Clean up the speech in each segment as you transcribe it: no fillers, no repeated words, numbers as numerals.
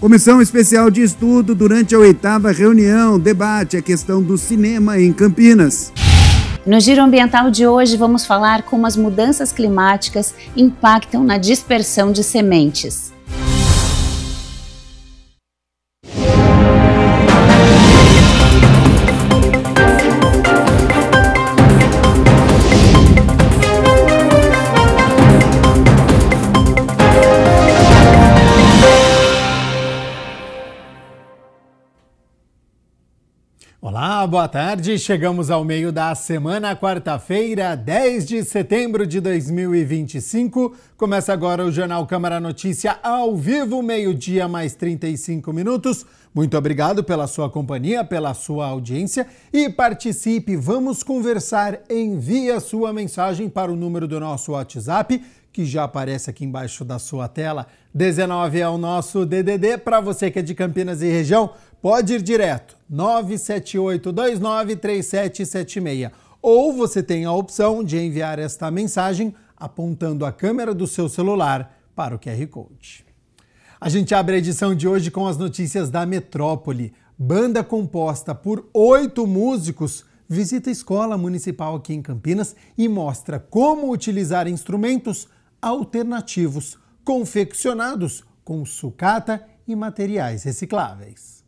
Comissão Especial de Estudo durante a 8ª reunião debate a questão do cinema em Campinas. No Giro Ambiental de hoje vamos falar como as mudanças climáticas impactam na dispersão de sementes. Olá, boa tarde. Chegamos ao meio da semana, quarta-feira, 10 de setembro de 2025. Começa agora o Jornal Câmara Notícia ao vivo, meio-dia mais 35 minutos. Muito obrigado pela sua companhia, pela sua audiência e participe. Vamos conversar. Envie a sua mensagem para o número do nosso WhatsApp, que já aparece aqui embaixo da sua tela. 19 é o nosso DDD. Para você que é de Campinas e região, pode ir direto, 978293776. Ou você tem a opção de enviar esta mensagem apontando a câmera do seu celular para o QR Code. A gente abre a edição de hoje com as notícias da metrópole. Banda composta por 8 músicos visita a escola municipal aqui em Campinas e mostra como utilizar instrumentos alternativos confeccionados com sucata e materiais recicláveis.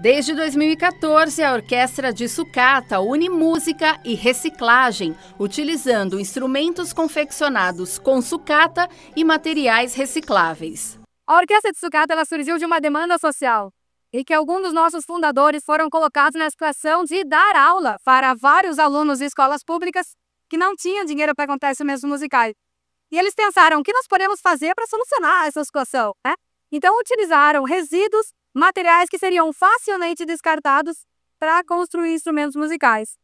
Desde 2014, a Orquestra de Sucata une música e reciclagem, utilizando instrumentos confeccionados com sucata e materiais recicláveis. A Orquestra de Sucata ela surgiu de uma demanda social e que alguns dos nossos fundadores foram colocados na situação de dar aula para vários alunos de escolas públicas que não tinham dinheiro para comprar instrumentos musicais. E eles pensaram, o que nós podemos fazer para solucionar essa situação, né? Então utilizaram resíduos, materiais que seriam facilmente descartados para construir instrumentos musicais.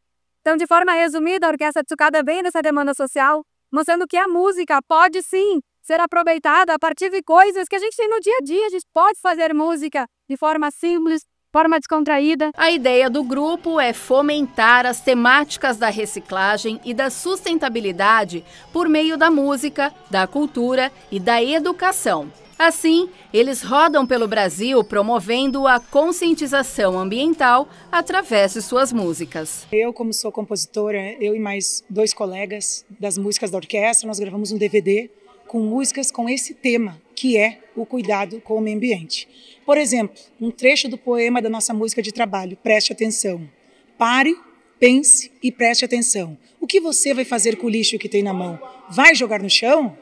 Então, de forma resumida, a Orquestra de Sucata vem dessa demanda social, mostrando que a música pode sim ser aproveitada a partir de coisas que a gente tem no dia a dia. A gente pode fazer música de forma simples, forma descontraída. A ideia do grupo é fomentar as temáticas da reciclagem e da sustentabilidade por meio da música, da cultura e da educação. Assim, eles rodam pelo Brasil promovendo a conscientização ambiental através de suas músicas. Eu, como sou compositora, eu e mais 2 colegas das músicas da orquestra, nós gravamos um DVD com músicas com esse tema, que é o cuidado com o meio ambiente. Por exemplo, um trecho do poema da nossa música de trabalho, Preste Atenção. Pare, pense e preste atenção. O que você vai fazer com o lixo que tem na mão? Vai jogar no chão?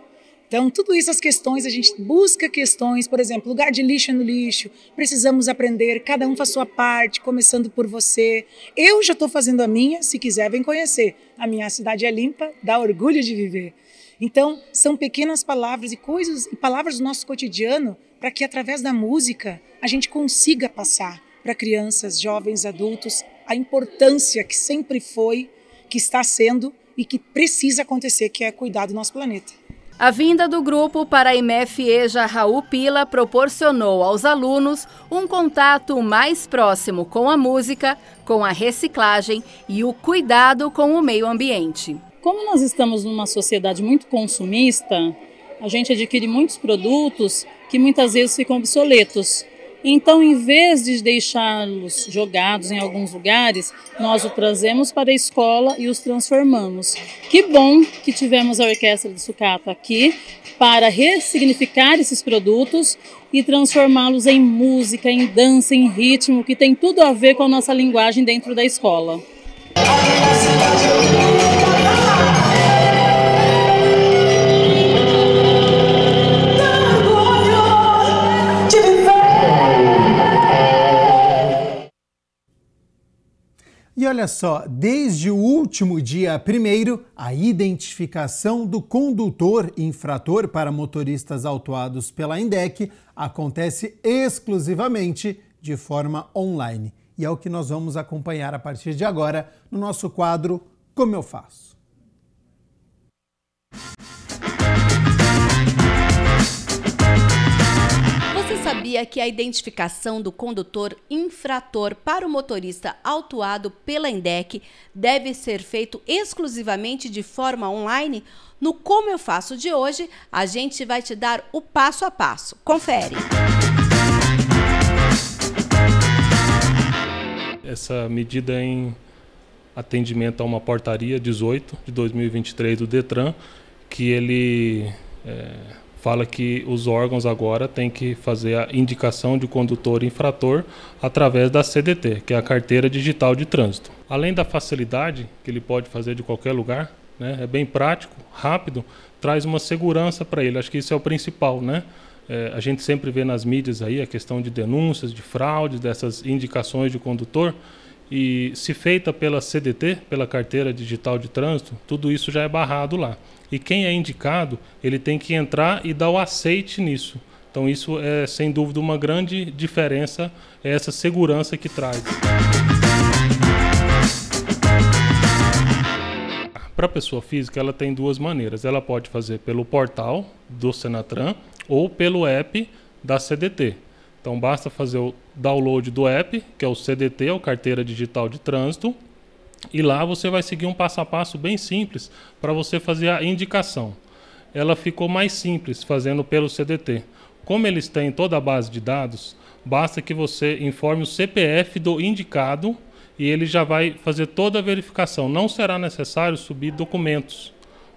Então, tudo isso, as questões, a gente busca questões, por exemplo, lugar de lixo é no lixo, precisamos aprender, cada um faz sua parte, começando por você. Eu já estou fazendo a minha, se quiser vem conhecer. A minha cidade é limpa, dá orgulho de viver. Então, são pequenas palavras e coisas, e palavras do nosso cotidiano, para que através da música a gente consiga passar para crianças, jovens, adultos, a importância que sempre foi, que está sendo e que precisa acontecer, que é cuidar do nosso planeta. A vinda do grupo para a IMF-EJA Raul Pila proporcionou aos alunos um contato mais próximo com a música, com a reciclagem e o cuidado com o meio ambiente. Como nós estamos numa sociedade muito consumista, a gente adquire muitos produtos que muitas vezes ficam obsoletos. Então, em vez de deixá-los jogados em alguns lugares, nós os trazemos para a escola e os transformamos. Que bom que tivemos a Orquestra de Sucata aqui para ressignificar esses produtos e transformá-los em música, em dança, em ritmo, que tem tudo a ver com a nossa linguagem dentro da escola. E olha só, desde o último dia 1º, a identificação do condutor infrator para motoristas autuados pela INDEC acontece exclusivamente de forma online. E é o que nós vamos acompanhar a partir de agora no nosso quadro Como Eu Faço. sabia que a identificação do condutor infrator para o motorista autuado pela INDEC deve ser feito exclusivamente de forma online? No Como Eu Faço de hoje, a gente vai te dar o passo a passo. Confere! Essa medida em atendimento a uma portaria 18 de 2023 do Detran, que ele fala que os órgãos agora têm que fazer a indicação de condutor infrator através da CDT, que é a Carteira Digital de Trânsito. Além da facilidade que ele pode fazer de qualquer lugar, né, é bem prático, rápido, traz uma segurança para ele. Acho que isso é o principal, né? A gente sempre vê nas mídias aí a questão de denúncias, de fraudes, dessas indicações de condutor. E se feita pela CDT, pela Carteira Digital de Trânsito, tudo isso já é barrado lá. E quem é indicado, ele tem que entrar e dar o aceite nisso. Então isso é, sem dúvida, uma grande diferença, é essa segurança que traz. Para a pessoa física, ela tem duas maneiras. Ela pode fazer pelo portal do Senatran ou pelo app da CDT. Então basta fazer o download do app, que é o CDT, ou Carteira Digital de Trânsito, e lá você vai seguir um passo a passo bem simples para você fazer a indicação. Ela ficou mais simples fazendo pelo CDT. Como eles têm toda a base de dados, basta que você informe o CPF do indicado e ele já vai fazer toda a verificação. Não será necessário subir documentos,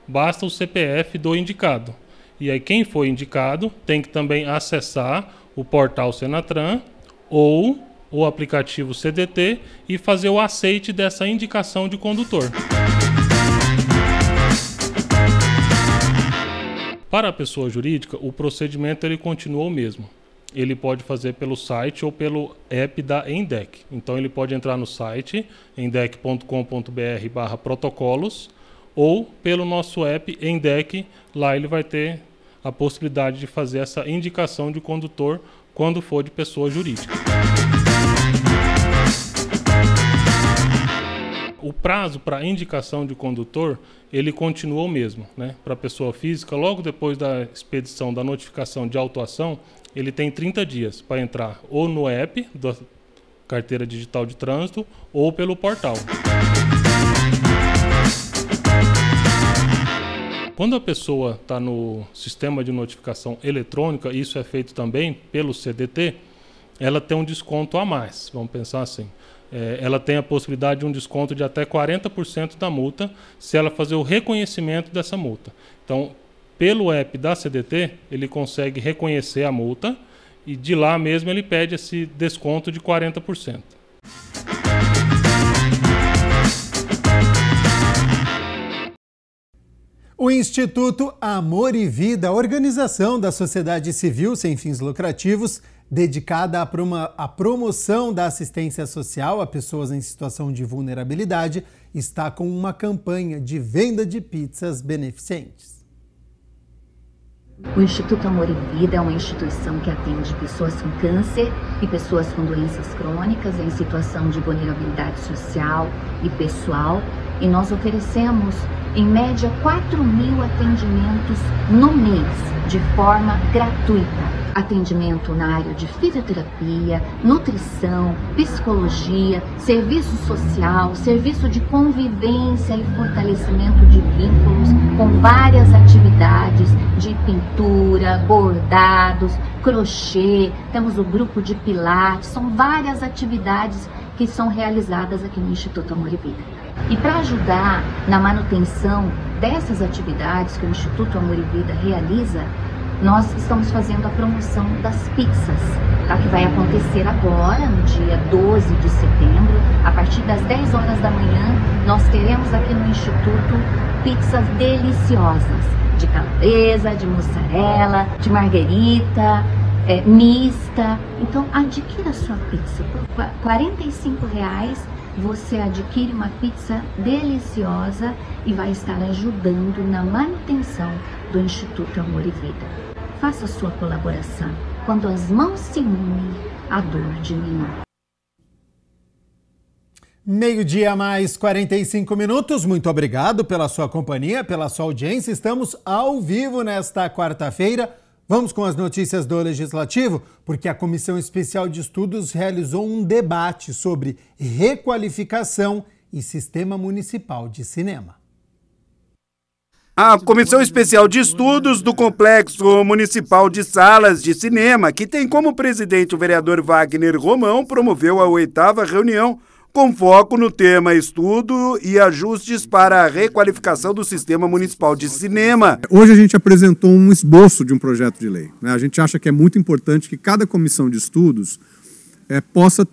basta o CPF do indicado. E aí quem foi indicado tem que também acessar o portal Senatran ou o aplicativo CDT e fazer o aceite dessa indicação de condutor. Para a pessoa jurídica, o procedimento ele continua o mesmo. Ele pode fazer pelo site ou pelo app da INDEC. Então ele pode entrar no site indec.com.br/protocolos ou pelo nosso app INDEC. Lá ele vai ter a possibilidade de fazer essa indicação de condutor quando for de pessoa jurídica. O prazo para indicação de condutor, ele continua o mesmo, né? Para a pessoa física, logo depois da expedição da notificação de autuação, ele tem 30 dias para entrar ou no app da Carteira Digital de Trânsito ou pelo portal. Quando a pessoa está no sistema de notificação eletrônica, isso é feito também pelo CDT, ela tem um desconto a mais, vamos pensar assim. Ela tem a possibilidade de um desconto de até 40% da multa se ela fazer o reconhecimento dessa multa. Então, pelo app da CDT, ele consegue reconhecer a multa e de lá mesmo ele pede esse desconto de 40%. O Instituto Amor e Vida, organização da sociedade civil sem fins lucrativos, dedicada à promoção da assistência social a pessoas em situação de vulnerabilidade, está com uma campanha de venda de pizzas beneficentes. O Instituto Amor e Vida é uma instituição que atende pessoas com câncer e pessoas com doenças crônicas em situação de vulnerabilidade social e pessoal, e nós oferecemos, em média, 4.000 atendimentos no mês, de forma gratuita. Atendimento na área de fisioterapia, nutrição, psicologia, serviço social, serviço de convivência e fortalecimento de vínculos, com várias atividades de pintura, bordados, crochê, temos o grupo de pilates, são várias atividades que são realizadas aqui no Instituto Amor e Vida. E para ajudar na manutenção dessas atividades que o Instituto Amor e Vida realiza, nós estamos fazendo a promoção das pizzas, tá? Que vai acontecer agora, no dia 12 de setembro, a partir das 10 horas da manhã, nós teremos aqui no Instituto pizzas deliciosas, de calabresa, de mussarela, de marguerita, mista. Então, adquira a sua pizza. Por R$45, você adquire uma pizza deliciosa e vai estar ajudando na manutenção do Instituto Amor e Vida. Faça a sua colaboração. Quando as mãos se unem, a dor diminui. Meio-dia mais 45 minutos. Muito obrigado pela sua companhia, pela sua audiência. Estamos ao vivo nesta quarta-feira. Vamos com as notícias do Legislativo, porque a Comissão Especial de Estudos realizou um debate sobre requalificação e Sistema Municipal de Cinema. A Comissão Especial de Estudos do Complexo Municipal de Salas de Cinema, que tem como presidente o vereador Wagner Romão, promoveu a 8ª reunião com foco no tema estudo e ajustes para a requalificação do Sistema Municipal de Cinema. Hoje a gente apresentou um esboço de um projeto de lei. A gente acha que é muito importante que cada comissão de estudos possa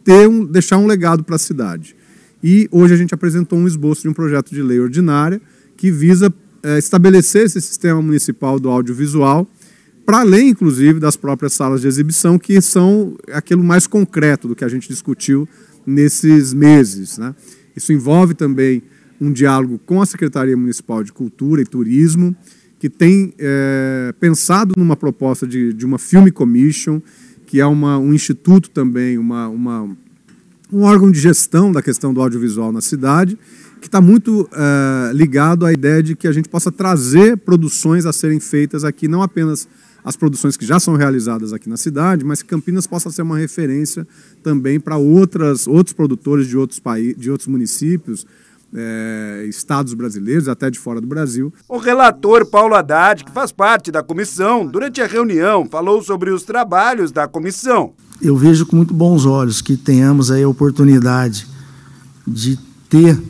deixar um legado para a cidade. E hoje a gente apresentou um esboço de um projeto de lei ordinária que visa estabelecer esse sistema municipal do audiovisual, para além, inclusive, das próprias salas de exibição, que são aquilo mais concreto do que a gente discutiu nesses meses, né? Isso envolve também um diálogo com a Secretaria Municipal de Cultura e Turismo, que tem pensado numa proposta de uma Film Commission, que é um instituto também, um órgão de gestão da questão do audiovisual na cidade, que está muito ligado à ideia de que a gente possa trazer produções a serem feitas aqui, não apenas as produções que já são realizadas aqui na cidade, mas que Campinas possa ser uma referência também para outros produtores de outros municípios, estados brasileiros, até de fora do Brasil. O relator Paulo Haddad, que faz parte da comissão, durante a reunião, falou sobre os trabalhos da comissão. Eu vejo com muito bons olhos que tenhamos aí a oportunidade de ter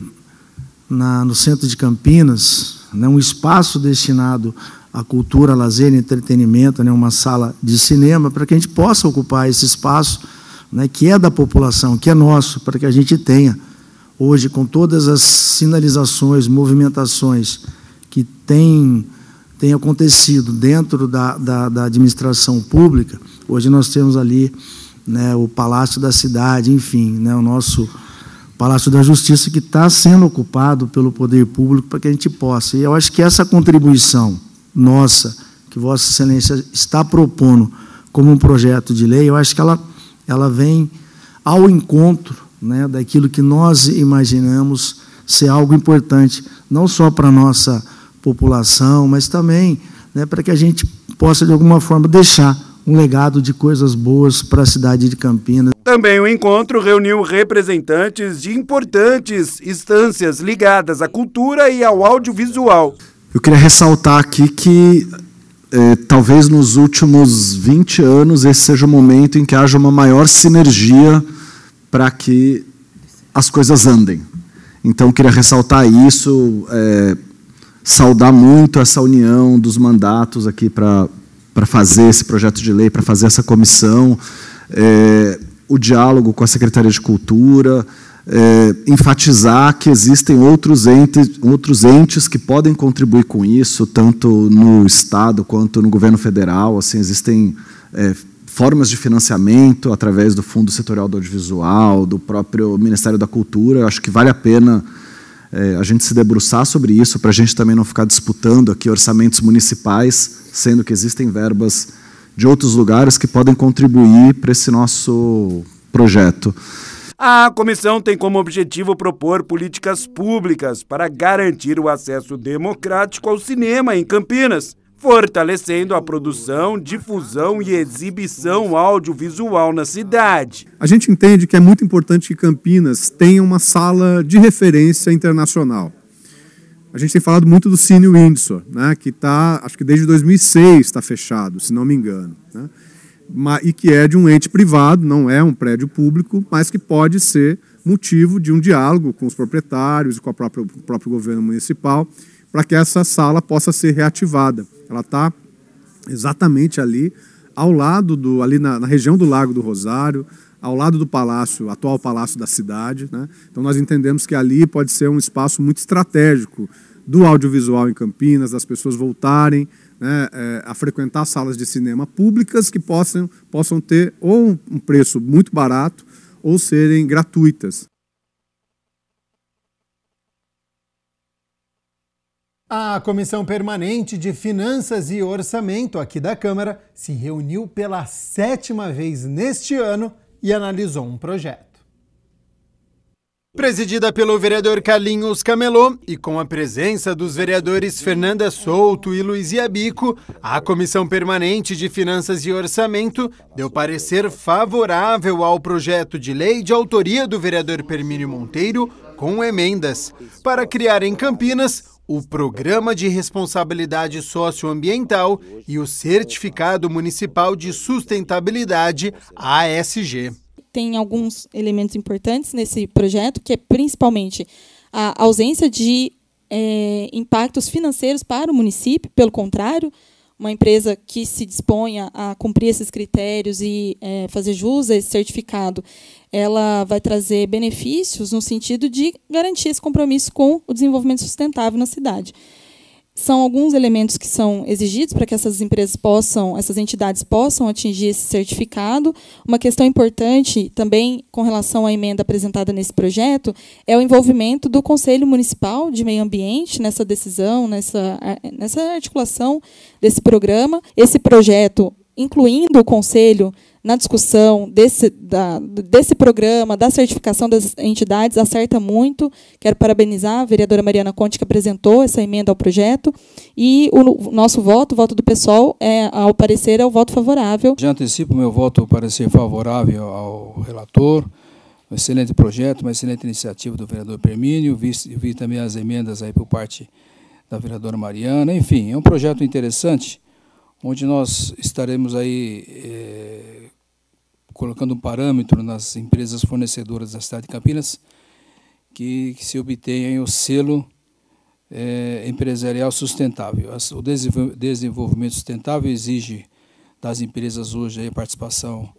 no centro de Campinas, né, um espaço destinado à cultura, lazer e entretenimento, né, uma sala de cinema, para que a gente possa ocupar esse espaço, né, que é da população, que é nosso, para que a gente tenha, hoje, com todas as sinalizações, movimentações que têm acontecido dentro da administração pública, hoje nós temos ali, né, o Palácio da Cidade, enfim, né, o nosso Palácio da Justiça, que está sendo ocupado pelo poder público para que a gente possa. E eu acho que essa contribuição nossa, que Vossa Excelência está propondo como um projeto de lei, eu acho que ela vem ao encontro, né, daquilo que nós imaginamos ser algo importante, não só para a nossa população, mas também, né, para que a gente possa, de alguma forma, deixar um legado de coisas boas para a cidade de Campinas. Também o encontro reuniu representantes de importantes instâncias ligadas à cultura e ao audiovisual. Eu queria ressaltar aqui que talvez nos últimos 20 anos esse seja o momento em que haja uma maior sinergia para que as coisas andem. Então, eu queria ressaltar isso, saudar muito essa união dos mandatos aqui para fazer esse projeto de lei, para fazer essa comissão, o diálogo com a Secretaria de Cultura, enfatizar que existem outros entes que podem contribuir com isso, tanto no Estado quanto no governo federal. Assim, existem formas de financiamento através do Fundo Setorial do Audiovisual, do próprio Ministério da Cultura. Eu acho que vale a pena a gente se debruçar sobre isso, para a gente também não ficar disputando aqui orçamentos municipais, sendo que existem verbas de outros lugares que podem contribuir para esse nosso projeto. A comissão tem como objetivo propor políticas públicas para garantir o acesso democrático ao cinema em Campinas, fortalecendo a produção, difusão e exibição audiovisual na cidade. A gente entende que é muito importante que Campinas tenha uma sala de referência internacional. A gente tem falado muito do Cine Windsor, né, que está, acho que desde 2006 está fechado, se não me engano, né, e que é de um ente privado, não é um prédio público, mas que pode ser motivo de um diálogo com os proprietários e com o próprio governo municipal, para que essa sala possa ser reativada. Ela está exatamente ali, ao lado ali na região do Lago do Rosário, ao lado do palácio, atual Palácio da Cidade, né? Então nós entendemos que ali pode ser um espaço muito estratégico do audiovisual em Campinas, das pessoas voltarem, né, a frequentar salas de cinema públicas que possam ter ou um preço muito barato ou serem gratuitas. A Comissão Permanente de Finanças e Orçamento aqui da Câmara se reuniu pela 7ª vez neste ano e analisou um projeto. Presidida pelo vereador Carlinhos Camelô e com a presença dos vereadores Fernanda Souto e Luiz Iabico, a Comissão Permanente de Finanças e Orçamento deu parecer favorável ao projeto de lei de autoria do vereador Permínio Monteiro, com emendas, para criar em Campinas o Programa de Responsabilidade Socioambiental e o Certificado Municipal de Sustentabilidade, ASG. Tem alguns elementos importantes nesse projeto, que é principalmente a ausência de impactos financeiros para o município. Pelo contrário, uma empresa que se disponha a cumprir esses critérios e fazer jus a esse certificado, ela vai trazer benefícios no sentido de garantir esse compromisso com o desenvolvimento sustentável na cidade. São alguns elementos que são exigidos para que essas entidades possam atingir esse certificado. Uma questão importante também com relação à emenda apresentada nesse projeto é o envolvimento do Conselho Municipal de Meio Ambiente nessa decisão, nessa articulação desse programa. Esse projeto, incluindo o Conselho na discussão desse programa, da certificação das entidades, acerta muito. Quero parabenizar a vereadora Mariana Conte, que apresentou essa emenda ao projeto. E o nosso voto, o voto do PSOL, ao parecer, é o voto favorável. Já antecipo o meu voto para ser favorável ao relator. Um excelente projeto, uma excelente iniciativa do vereador Permínio. Vi também as emendas aí por parte da vereadora Mariana. Enfim, é um projeto interessante, onde nós estaremos aí colocando um parâmetro nas empresas fornecedoras da cidade de Campinas que se obtenham o selo empresarial sustentável. O desenvolvimento sustentável exige das empresas hoje a participação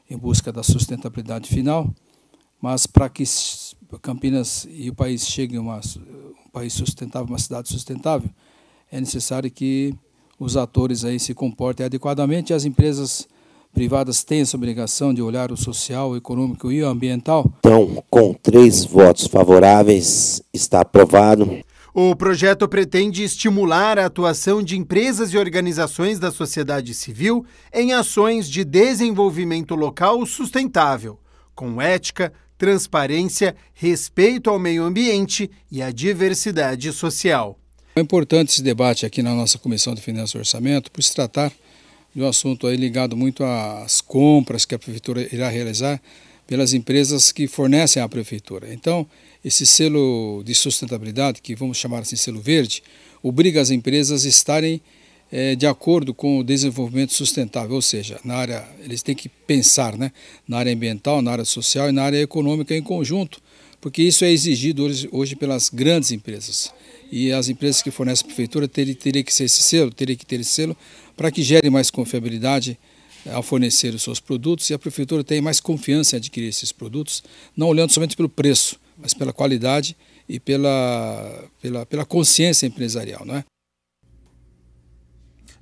em busca da sustentabilidade final, mas para que Campinas e o país cheguem a um país sustentável, uma cidade sustentável, é necessário que os atores aí se comportem adequadamente e as empresas privadas têm essa obrigação de olhar o social, o econômico e o ambiental. Então, com 3 votos favoráveis, está aprovado. O projeto pretende estimular a atuação de empresas e organizações da sociedade civil em ações de desenvolvimento local sustentável, com ética, transparência, respeito ao meio ambiente e à diversidade social. É importante esse debate aqui na nossa Comissão de Finanças e Orçamento, por se tratar de um assunto aí ligado muito às compras que a Prefeitura irá realizar pelas empresas que fornecem à Prefeitura. Então, esse selo de sustentabilidade, que vamos chamar assim selo verde, obriga as empresas a estarem de acordo com o desenvolvimento sustentável, ou seja, eles têm que pensar, né, na área ambiental, na área social e na área econômica em conjunto, porque isso é exigido hoje pelas grandes empresas. E as empresas que fornecem à Prefeitura teriam que ter esse selo para que gere mais confiabilidade ao fornecer os seus produtos e a Prefeitura tenha mais confiança em adquirir esses produtos, não olhando somente pelo preço, mas pela qualidade e pela consciência empresarial, não é?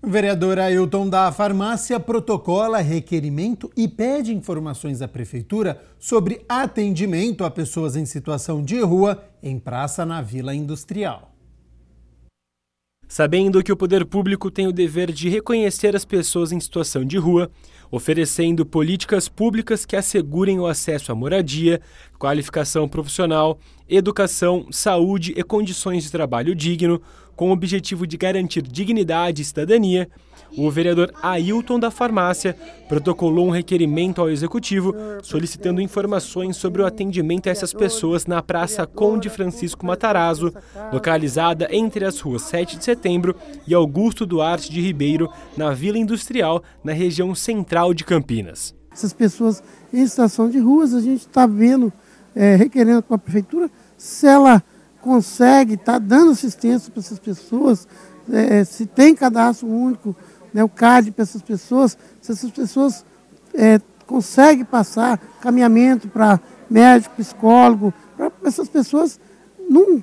O vereador Ailton da Farmácia protocola requerimento e pede informações à Prefeitura sobre atendimento a pessoas em situação de rua em praça na Vila Industrial. Sabendo que o poder público tem o dever de reconhecer as pessoas em situação de rua, oferecendo políticas públicas que assegurem o acesso à moradia, qualificação profissional, educação, saúde e condições de trabalho digno, com o objetivo de garantir dignidade e cidadania, o vereador Ailton da Farmácia protocolou um requerimento ao Executivo solicitando informações sobre o atendimento a essas pessoas na Praça Conde Francisco Matarazzo, localizada entre as ruas 7 de Setembro e Augusto Duarte de Ribeiro, na Vila Industrial, na região central de Campinas. Essas pessoas em situação de ruas, a gente está vendo, requerendo para a Prefeitura, se ela consegue estar dando assistência para essas pessoas, se tem cadastro único, né, o CAD para essas pessoas, se essas pessoas conseguem passar caminhamento para médico, psicólogo, para essas pessoas não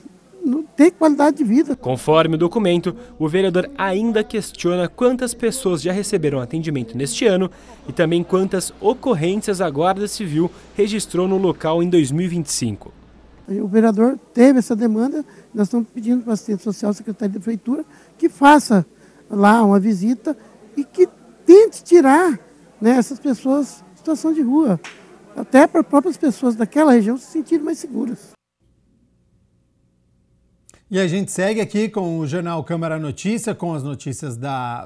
ter qualidade de vida. Conforme o documento, o vereador ainda questiona quantas pessoas já receberam atendimento neste ano e também quantas ocorrências a Guarda Civil registrou no local em 2025. O vereador teve essa demanda, nós estamos pedindo para o assistente social, secretário da Prefeitura, que faça lá uma visita e que tente tirar, né, essas pessoas em situação de rua, até para as próprias pessoas daquela região se sentirem mais seguras. E a gente segue aqui com o Jornal Câmara Notícia, com as notícias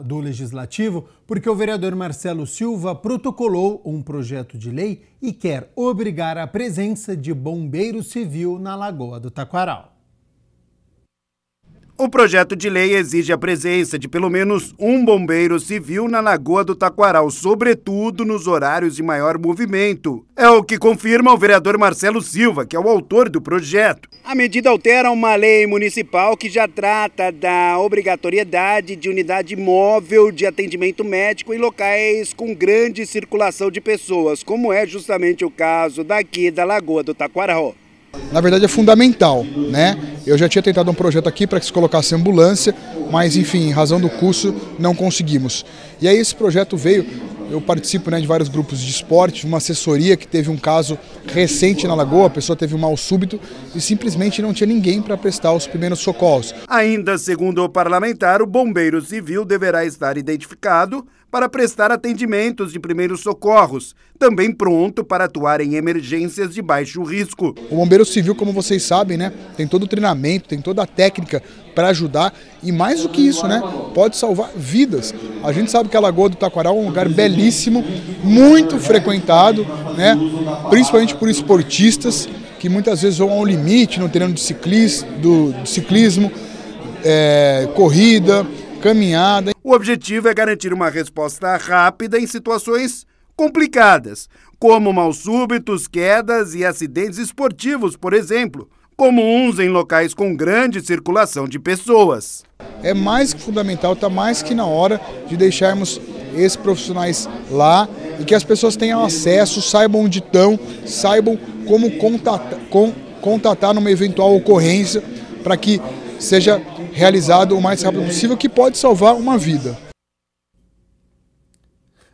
do Legislativo, porque o vereador Marcelo Silva protocolou um projeto de lei e quer obrigar a presença de bombeiro civil na Lagoa do Taquaral. O projeto de lei exige a presença de pelo menos um bombeiro civil na Lagoa do Taquaral, sobretudo nos horários de maior movimento. É o que confirma o vereador Marcelo Silva, que é o autor do projeto. A medida altera uma lei municipal que já trata da obrigatoriedade de unidade móvel de atendimento médico em locais com grande circulação de pessoas, como é justamente o caso daqui da Lagoa do Taquaral. Na verdade é fundamental, né? Eu já tinha tentado um projeto aqui para que se colocasse ambulância, mas enfim, em razão do custo não conseguimos. E aí esse projeto veio, eu participo, né, de vários grupos de esporte, uma assessoria que teve um caso recente na Lagoa, a pessoa teve um mal súbito e simplesmente não tinha ninguém para prestar os primeiros socorros. Ainda segundo o parlamentar, o bombeiro civil deverá estar identificado para prestar atendimentos de primeiros socorros, também pronto para atuar em emergências de baixo risco. O bombeiro civil, como vocês sabem, né, tem todo o treinamento, tem toda a técnica para ajudar e mais do que isso, né, pode salvar vidas. A gente sabe que a Lagoa do Taquaral é um lugar belíssimo, muito frequentado, né, principalmente por esportistas que muitas vezes vão ao limite no terreno de ciclismo, corrida, caminhada. O objetivo é garantir uma resposta rápida em situações complicadas, como mal súbitos, quedas e acidentes esportivos, por exemplo, comuns em locais com grande circulação de pessoas. É mais que fundamental, está mais que na hora de deixarmos esses profissionais lá e que as pessoas tenham acesso, saibam onde estão, saibam como contatar numa eventual ocorrência para que seja realizado o mais rápido possível, que pode salvar uma vida.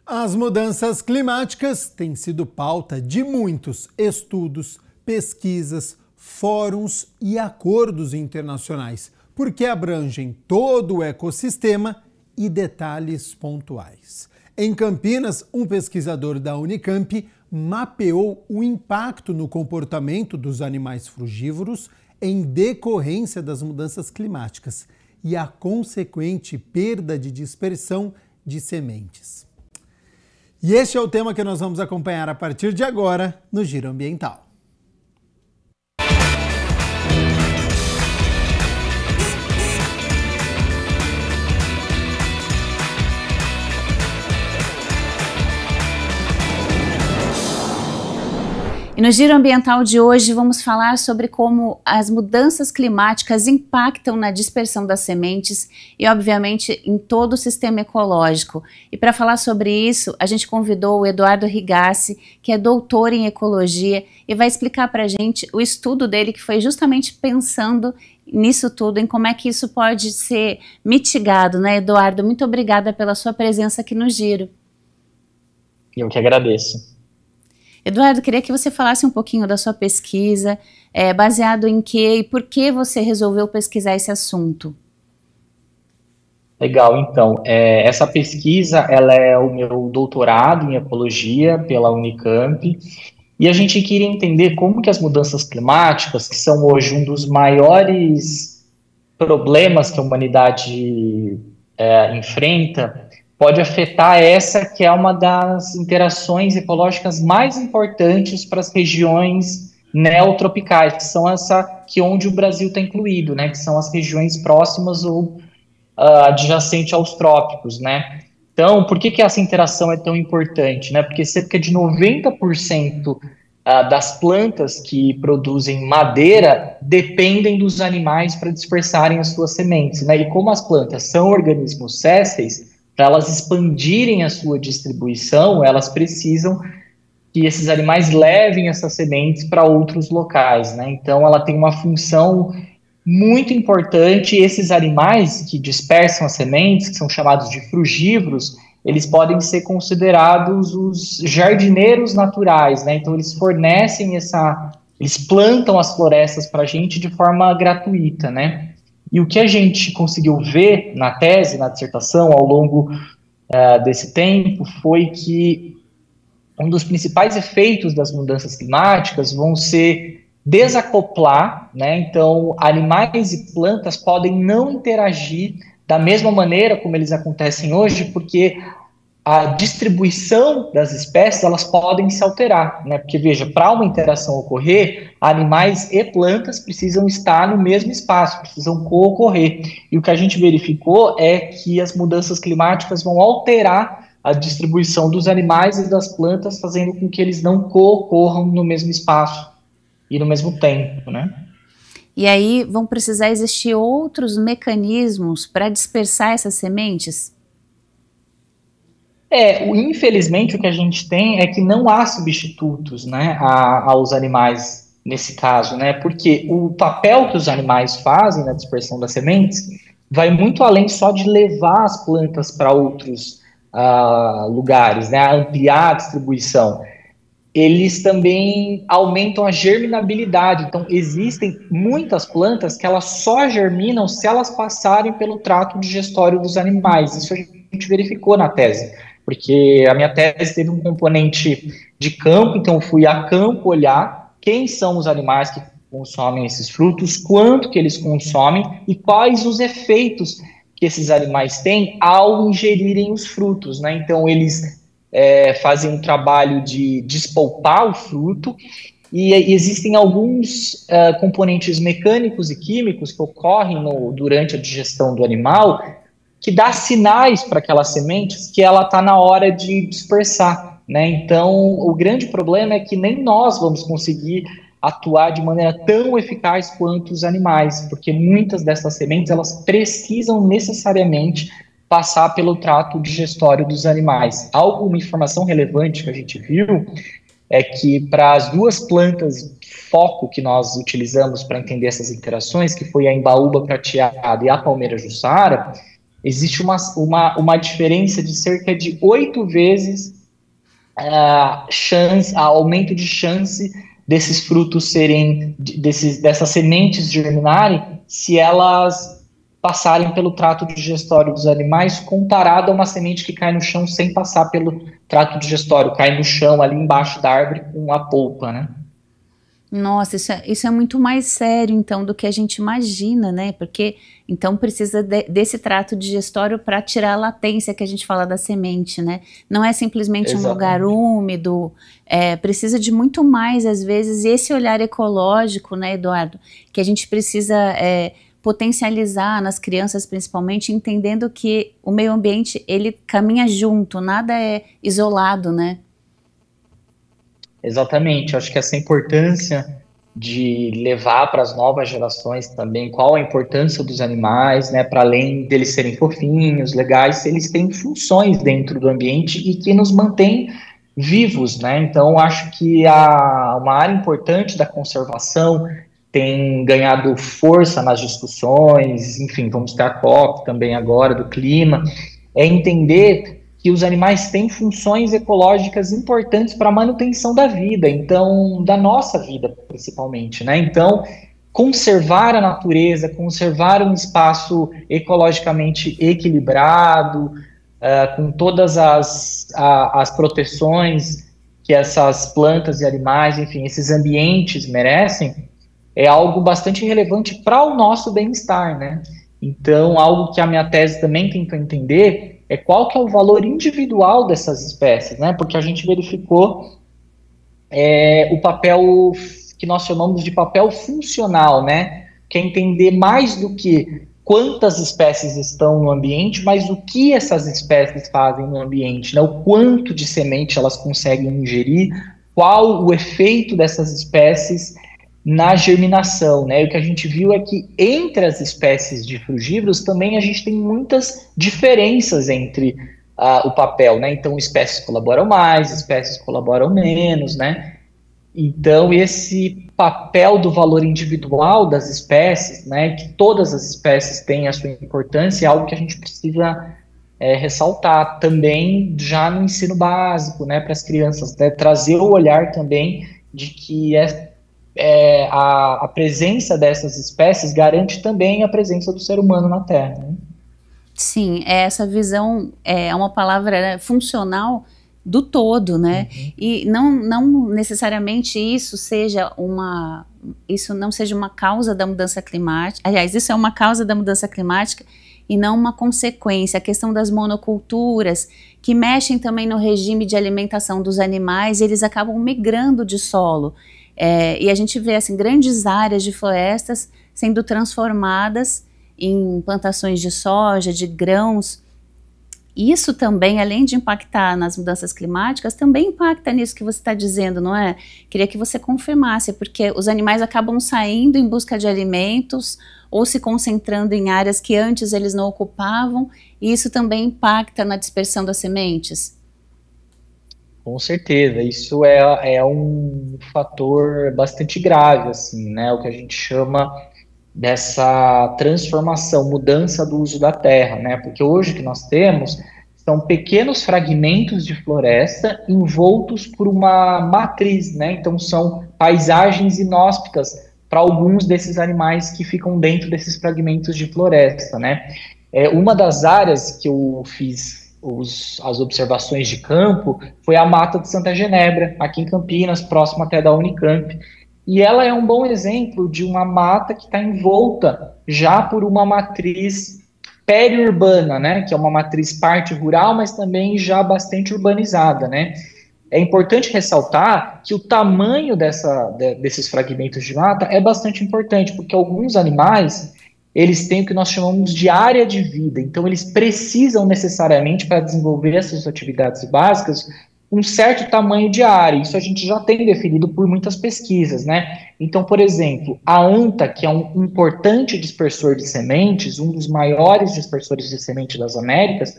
As mudanças climáticas têm sido pauta de muitos estudos, pesquisas, fóruns e acordos internacionais, porque abrangem todo o ecossistema e detalhes pontuais. Em Campinas, um pesquisador da Unicamp mapeou o impacto no comportamento dos animais frugívoros em decorrência das mudanças climáticas e a consequente perda de dispersão de sementes. E este é o tema que nós vamos acompanhar a partir de agora no Giro Ambiental. E no Giro Ambiental de hoje vamos falar sobre como as mudanças climáticas impactam na dispersão das sementes e, obviamente, em todo o sistema ecológico. E para falar sobre isso, a gente convidou o Eduardo Rigassi, que é doutor em ecologia, e vai explicar para a gente o estudo dele, que foi justamente pensando nisso tudo, em como é que isso pode ser mitigado, né, Eduardo? Muito obrigada pela sua presença aqui no Giro. Eu que agradeço. Eduardo, queria que você falasse um pouquinho da sua pesquisa, baseado em que e por que você resolveu pesquisar esse assunto. Legal, então, essa pesquisa ela é o meu doutorado em ecologia pela Unicamp, e a gente queria entender como que as mudanças climáticas, que são hoje um dos maiores problemas que a humanidade enfrenta, pode afetar essa que é uma das interações ecológicas mais importantes para as regiões neotropicais, que são onde o Brasil está incluído, né, que são as regiões próximas ou adjacentes aos trópicos, né. Então, por que essa interação é tão importante, né? Porque cerca de 90% das plantas que produzem madeira dependem dos animais para dispersarem as suas sementes, né? E como as plantas são organismos sésseis, para elas expandirem a sua distribuição, elas precisam que esses animais levem essas sementes para outros locais, né? Então, ela tem uma função muito importante. Esses animais que dispersam as sementes, que são chamados de frugívoros, eles podem ser considerados os jardineiros naturais, né? Então, eles fornecem eles plantam as florestas para a gente de forma gratuita, né? E o que a gente conseguiu ver na tese, na dissertação, ao longo desse tempo, foi que um dos principais efeitos das mudanças climáticas vão ser desacoplar, né? Então, animais e plantas podem não interagir da mesma maneira como eles acontecem hoje, porque a distribuição das espécies, elas podem se alterar, né? Porque, veja, para uma interação ocorrer, animais e plantas precisam estar no mesmo espaço, precisam co-ocorrer. E o que a gente verificou é que as mudanças climáticas vão alterar a distribuição dos animais e das plantas, fazendo com que eles não co-ocorram no mesmo espaço e no mesmo tempo, né? E aí vão precisar existir outros mecanismos para dispersar essas sementes? Infelizmente o que a gente tem é que não há substitutos, né, aos animais nesse caso, né, porque o papel que os animais fazem na dispersão das sementes vai muito além só de levar as plantas para outros lugares, né, ampliar a distribuição. Eles também aumentam a germinabilidade. Então, existem muitas plantas que elas só germinam se elas passarem pelo trato digestório dos animais. Isso a gente verificou na tese, porque a minha tese teve um componente de campo, então eu fui a campo olhar quem são os animais que consomem esses frutos, quanto que eles consomem e quais os efeitos que esses animais têm ao ingerirem os frutos, né? Então, eles fazem um trabalho de despolpar o fruto, e existem alguns componentes mecânicos e químicos que ocorrem durante a digestão do animal, que dá sinais para aquelas sementes que ela está na hora de dispersar, né? Então, o grande problema é que nem nós vamos conseguir atuar de maneira tão eficaz quanto os animais, porque muitas dessas sementes, elas precisam necessariamente passar pelo trato digestório dos animais. Uma informação relevante que a gente viu é que para as duas plantas foco que nós utilizamos para entender essas interações, que foi a embaúba prateada e a palmeira jussara, existe uma diferença de cerca de 8 vezes aumento de chance desses frutos dessas sementes germinarem, se elas passarem pelo trato digestório dos animais, comparado a uma semente que cai no chão sem passar pelo trato digestório, cai no chão ali embaixo da árvore com a polpa, né? Nossa, isso é muito mais sério, então, do que a gente imagina, né? Porque, então, precisa desse trato digestório para tirar a latência que a gente fala da semente, né? Não é simplesmente um lugar úmido, precisa de muito mais, às vezes, e esse olhar ecológico, né, Eduardo, que a gente precisa potencializar nas crianças, principalmente, entendendo que o meio ambiente, ele caminha junto, nada é isolado, né? Exatamente, eu acho que essa importância de levar para as novas gerações também qual a importância dos animais, né, para além deles serem fofinhos, legais, eles têm funções dentro do ambiente e que nos mantêm vivos, né? Então, acho que uma área importante da conservação tem ganhado força nas discussões, enfim, vamos ter a COP também agora do clima, é entender que os animais têm funções ecológicas importantes para a manutenção da vida, então, da nossa vida principalmente, né? Então, conservar a natureza, conservar um espaço ecologicamente equilibrado, com todas as proteções que essas plantas e animais, enfim, esses ambientes merecem, é algo bastante relevante para o nosso bem-estar, né? Então, algo que a minha tese também tentou entender é qual que é o valor individual dessas espécies, né? Porque a gente verificou o papel que nós chamamos de papel funcional, né? Que é entender mais do que quantas espécies estão no ambiente, mas o que essas espécies fazem no ambiente, né? O quanto de semente elas conseguem ingerir, qual o efeito dessas espécies na germinação, né? E o que a gente viu é que entre as espécies de frugívoros também a gente tem muitas diferenças entre o papel, né? Então, espécies colaboram mais, espécies colaboram menos, né? Então, esse papel do valor individual das espécies, né? Que todas as espécies têm a sua importância, é algo que a gente precisa ressaltar também já no ensino básico, né? Para as crianças, né? Trazer o olhar também de que a presença dessas espécies garante também a presença do ser humano na Terra, né? Sim, essa visão é uma palavra, né, funcional, do todo, né? E não necessariamente isso não seja uma causa da mudança climática. Aliás, isso é uma causa da mudança climática e não uma consequência. A questão das monoculturas, que mexem também no regime de alimentação dos animais, eles acabam migrando de solo. E a gente vê assim, grandes áreas de florestas sendo transformadas em plantações de soja, de grãos. Isso também, além de impactar nas mudanças climáticas, também impacta nisso que você está dizendo, não é? Queria que você confirmasse, porque os animais acabam saindo em busca de alimentos ou se concentrando em áreas que antes eles não ocupavam, e isso também impacta na dispersão das sementes? Com certeza, isso é um fator bastante grave, assim, né? O que a gente chama dessa transformação, mudança do uso da terra, né? Porque hoje o que nós temos são pequenos fragmentos de floresta envoltos por uma matriz, né? Então são paisagens inóspitas para alguns desses animais que ficam dentro desses fragmentos de floresta, né? Uma das áreas que eu fiz as observações de campo foi a Mata de Santa Genebra, aqui em Campinas, próximo até da Unicamp. E ela é um bom exemplo de uma mata que está envolta já por uma matriz periurbana, né, que é uma matriz parte rural, mas também já bastante urbanizada, né. É importante ressaltar que o tamanho desses fragmentos de mata é bastante importante, porque alguns animais, eles têm o que nós chamamos de área de vida, então eles precisam necessariamente, para desenvolver essas atividades básicas, um certo tamanho de área. Isso a gente já tem definido por muitas pesquisas, né? Então, por exemplo, a anta, que é um importante dispersor de sementes, um dos maiores dispersores de semente das Américas,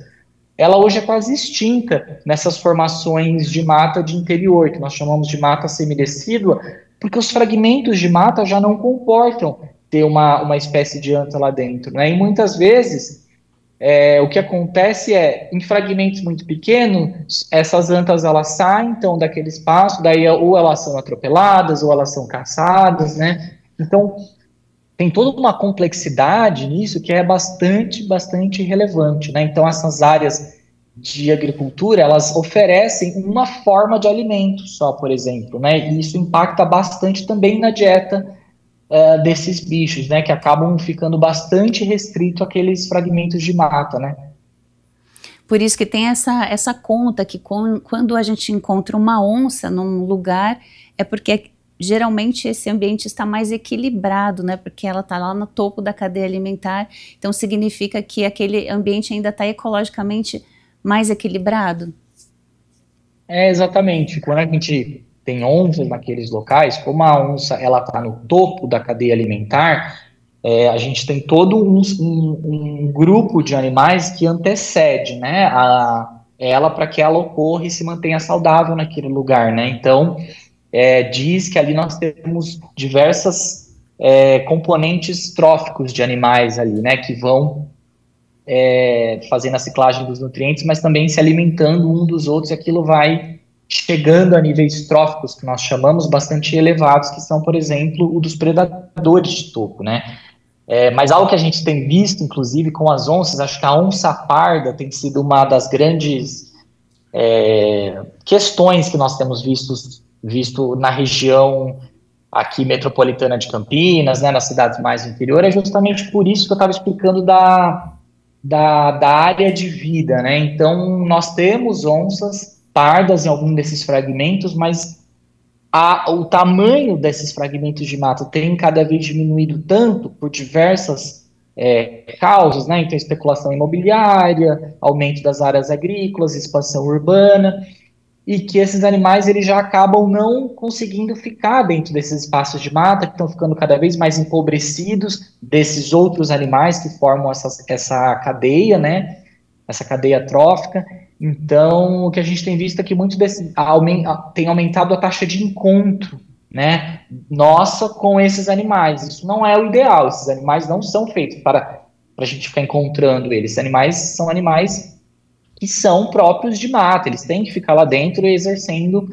ela hoje é quase extinta nessas formações de mata de interior, que nós chamamos de mata semidecídua, porque os fragmentos de mata já não comportam ter uma espécie de anta lá dentro, né? E muitas vezes o que acontece em fragmentos muito pequenos, essas antas elas saem então daquele espaço, daí ou elas são atropeladas ou elas são caçadas, né? Então tem toda uma complexidade nisso que é bastante relevante, né? Então essas áreas de agricultura, elas oferecem uma forma de alimento só, por exemplo, né? E isso impacta bastante também na dieta desses bichos, né, que acabam ficando bastante restrito àqueles fragmentos de mata, né. Por isso que tem essa conta que quando a gente encontra uma onça num lugar, é porque geralmente esse ambiente está mais equilibrado, né, porque ela está lá no topo da cadeia alimentar, então significa que aquele ambiente ainda está ecologicamente mais equilibrado? Exatamente, quando a gente tem onças naqueles locais, como a onça ela está no topo da cadeia alimentar, a gente tem todo um grupo de animais que antecede, né, ela para que ela ocorra e se mantenha saudável naquele lugar, né? Então diz que ali nós temos diversas componentes tróficos de animais ali, né, que vão fazendo a ciclagem dos nutrientes, mas também se alimentando um dos outros, e aquilo vai chegando a níveis tróficos, que nós chamamos, bastante elevados, que são, por exemplo, o dos predadores de topo, né? Mas algo que a gente tem visto, inclusive, com as onças, acho que a onça parda tem sido uma das grandes questões que nós temos visto na região aqui metropolitana de Campinas, né, nas cidades mais do interior, é justamente por isso que eu estava explicando da área de vida, né? Então, nós temos onças pardas em algum desses fragmentos, mas o tamanho desses fragmentos de mata tem cada vez diminuído tanto por diversas causas, né? Então, especulação imobiliária, aumento das áreas agrícolas, expansão urbana, e que esses animais eles já acabam não conseguindo ficar dentro desses espaços de mata, que estão ficando cada vez mais empobrecidos desses outros animais que formam essa cadeia, né? Essa cadeia trófica. Então, o que a gente tem visto é que muito tem aumentado a taxa de encontro, né, nossa com esses animais. Isso não é o ideal, esses animais não são feitos para a gente ficar encontrando eles. Esses animais são animais que são próprios de mata, eles têm que ficar lá dentro exercendo,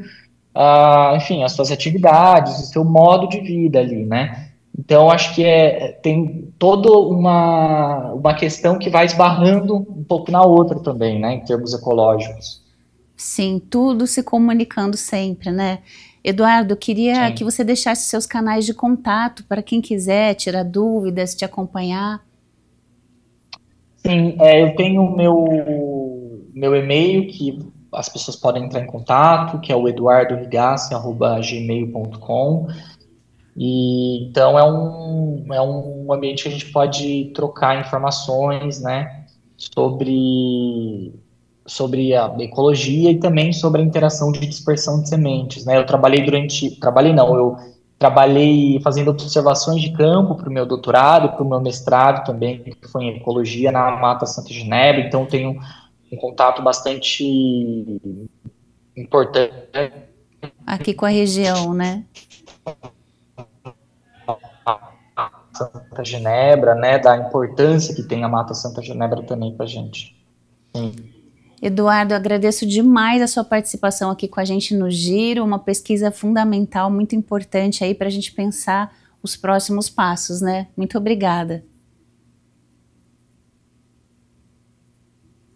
enfim, as suas atividades, o seu modo de vida ali, né. Então, acho que tem toda uma questão que vai esbarrando um pouco na outra também, né, em termos ecológicos. Sim, tudo se comunicando sempre, né? Eduardo, eu queria que você deixasse seus canais de contato para quem quiser tirar dúvidas, te acompanhar. Sim, eu tenho o meu e-mail que as pessoas podem entrar em contato, que é o eduardorigassi@gmail.com. E então é um ambiente que a gente pode trocar informações, né, sobre a ecologia e também sobre a interação de dispersão de sementes, né? Eu trabalhei fazendo observações de campo para o meu doutorado, para o meu mestrado também, que foi em ecologia na Mata Santa Genebra, então tenho um contato bastante importante aqui com a região, né? Santa Genebra, né, da importância que tem a Mata Santa Genebra também para a gente. Sim. Eduardo, eu agradeço demais a sua participação aqui com a gente no Giro, uma pesquisa fundamental, muito importante aí para a gente pensar os próximos passos, né? Muito obrigada.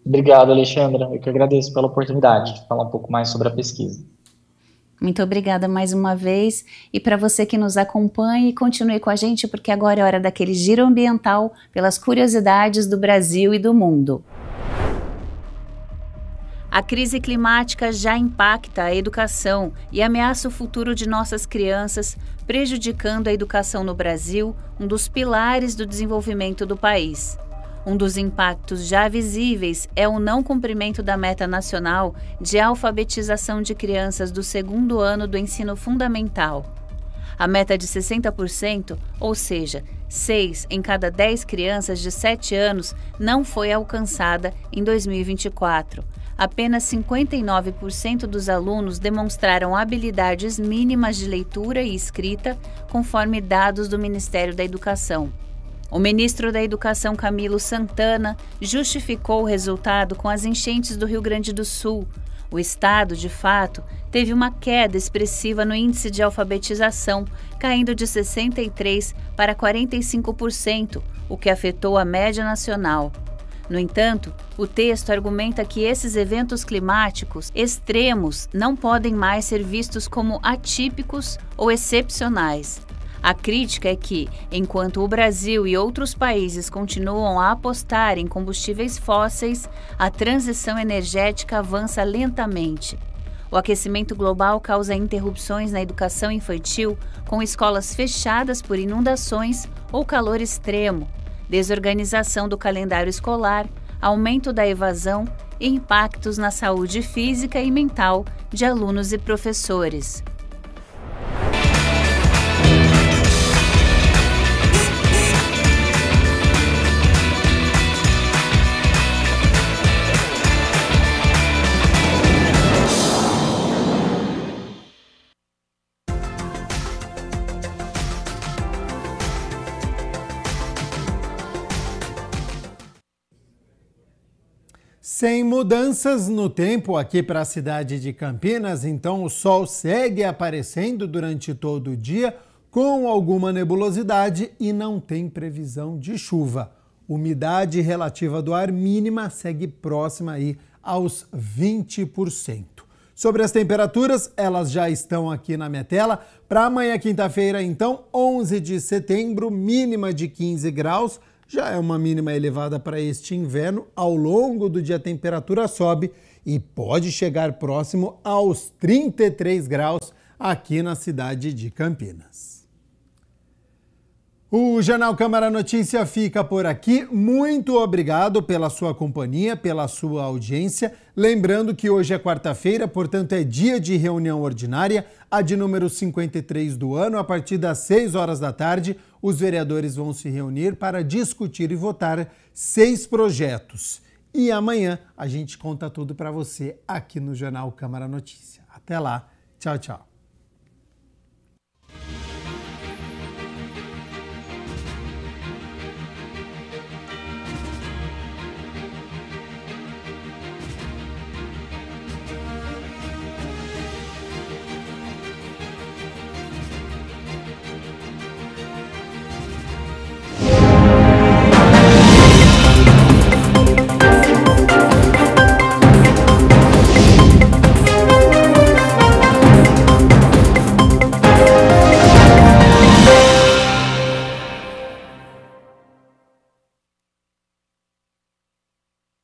Obrigado, Alexandra. Eu que agradeço pela oportunidade de falar um pouco mais sobre a pesquisa. Muito obrigada mais uma vez. E para você que nos acompanha, continue com a gente, porque agora é hora daquele giro ambiental pelas curiosidades do Brasil e do mundo. A crise climática já impacta a educação e ameaça o futuro de nossas crianças, prejudicando a educação no Brasil, um dos pilares do desenvolvimento do país. Um dos impactos já visíveis é o não cumprimento da meta nacional de alfabetização de crianças do 2º ano do ensino fundamental. A meta de 60%, ou seja, 6 em cada 10 crianças de 7 anos, não foi alcançada em 2024. Apenas 59% dos alunos demonstraram habilidades mínimas de leitura e escrita, conforme dados do Ministério da Educação. O ministro da Educação, Camilo Santana, justificou o resultado com as enchentes do Rio Grande do Sul. O estado, de fato, teve uma queda expressiva no índice de alfabetização, caindo de 63% para 45%, o que afetou a média nacional. No entanto, o texto argumenta que esses eventos climáticos extremos não podem mais ser vistos como atípicos ou excepcionais. A crítica é que, enquanto o Brasil e outros países continuam a apostar em combustíveis fósseis, a transição energética avança lentamente. O aquecimento global causa interrupções na educação infantil, com escolas fechadas por inundações ou calor extremo, desorganização do calendário escolar, aumento da evasão e impactos na saúde física e mental de alunos e professores. Sem mudanças no tempo aqui para a cidade de Campinas, então o sol segue aparecendo durante todo o dia com alguma nebulosidade e não tem previsão de chuva. Umidade relativa do ar mínima segue próxima aí aos 20%. Sobre as temperaturas, elas já estão aqui na minha tela. Para amanhã, quinta-feira, então, 11 de setembro, mínima de 15 graus. Já é uma mínima elevada para este inverno. Ao longo do dia a temperatura sobe e pode chegar próximo aos 33 graus aqui na cidade de Campinas. O Jornal Câmara Notícia fica por aqui. Muito obrigado pela sua companhia, pela sua audiência. Lembrando que hoje é quarta-feira, portanto é dia de reunião ordinária, a de número 53 do ano. A partir das 6 horas da tarde, os vereadores vão se reunir para discutir e votar 6 projetos. E amanhã a gente conta tudo para você aqui no Jornal Câmara Notícia. Até lá. Tchau, tchau.